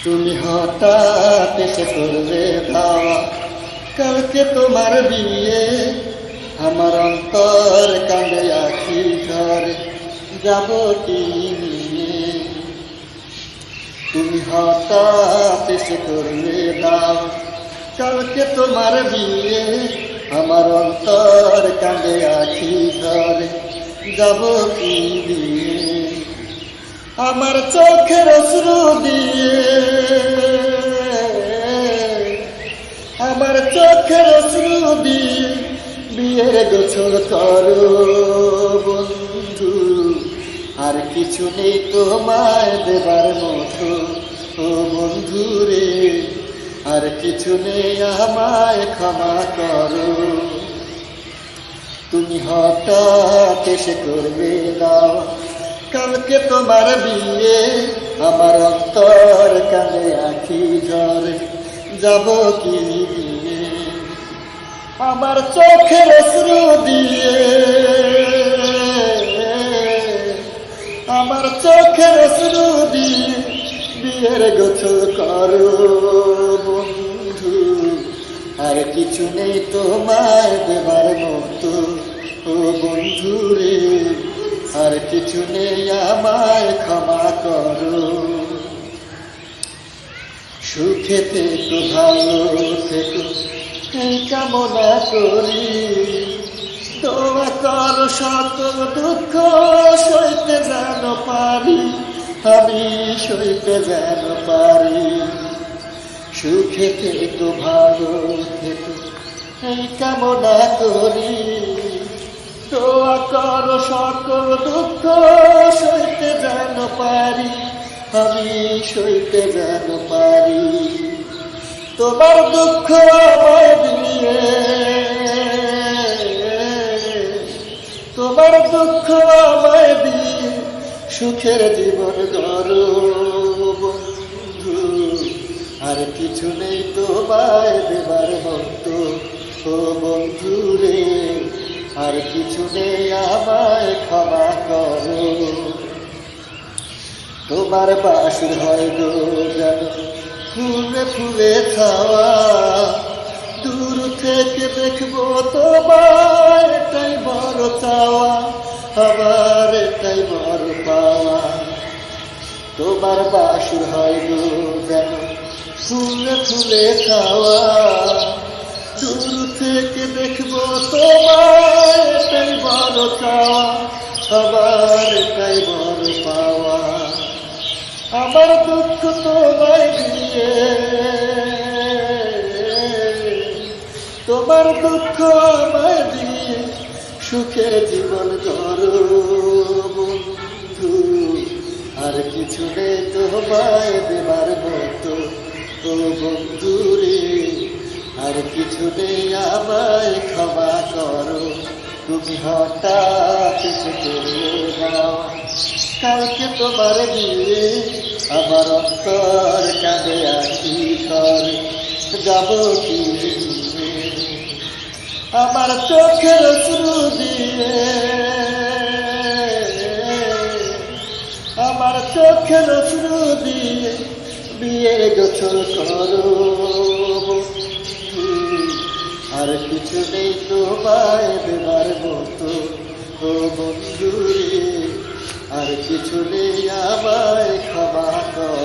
তুমি হঠাৎ এসে করবে দাওয়া, কালকে তোমার বিয়ে। আমার অন্তর কাঁদে আখি ঘরে, যাব কি নিয়ে। তুমি হঠাৎ এসে করবে দাওয়া, কালকে তোমার বিয়ে। আমার অন্তর কাঁদে আখি ঘরে, যাব কি দিয়ে। আমার চোখের অশ্রু দিয়ে, আমার চোখের অশ্রু দিয়ে বিয়ের গোছল করো বন্ধু। আর কিছু নেই তোমায় দেবার মতো ও বন্ধু রে, আর কিছু নেই আমায় ক্ষমা করো। তুমি হঠাৎ এসে করবে দাও, কালকে তোমার বিয়ে। আমার অন্তর কাঁদে আখি ঝরে, যাব কি দিয়ে। আমার চোখের অশ্রু দিয়ে, আমার চোখের অশ্রু দিয়ে বিয়ের গোছল করো বন্ধু। আর কিছু নেই তোমায় দেবার মতো ও বন্ধু রে, আর কিছু নেই আমায় ক্ষমা করো। সুখেতে তো ভালো থেকো এই কামনা করি, দোয়া করো সকল দুঃখ সইতে যেন পারি, আমি সইতে যেন পারি। সুখেতে তো ভালো থেকো এই কামনা করি, দোয়া করো সকল দুঃখ সইতে যেন পারি, আমি সইতে যেন পারি। তোমার দুঃখ আমায় দিয়ে, তোমার দুঃখ আমায় দিয়ে সুখের জীবন গড়ো বন্ধু। আর কিছু নেই তোমায় দেবার মতো ও বন্ধু রে, আর কিছু নেই আমায় ক্ষমা করো। তোমার বাসুর হয় গো যেন ফুলে ফুলে ছাওয়া, দূর থেকে দেখবো তোমার এটাই বড় চাওয়া, আমার এটাই বড় পাওয়া। তোমার বাসুর হয় গো যেন ফুলে ফুলে ছাওয়া, দূর থেকে দেখবো তোমার এটাই বড় চাওয়া, আমার এটাই বড় পাওয়া। আমার দুঃখ তোমায় দিয়ে, তোমার দুঃখ আমায় দিয়ে সুখের জীবন গড়ো বন্ধু। আর কিছু নেই তোমায় দেবার মতো ও বন্ধু রে, আর কিছু নেই আমায় ক্ষমা করো। তুমি হঠাৎ এসে করবে দাও, কালকে তোমার বিয়ে। আমার অন্তর কাঁদে আখি ঘরে, যাব কি দিয়ে। আমার চোখের অশ্রু দিয়ে, আমার চোখের অশ্রু দিয়ে বিয়ের গোছল করো বন্ধু। আর কিছু নেই তোমায় দেবার মতো ও বন্ধু রে, আর কিছু নেই আমায় ক্ষমা কর।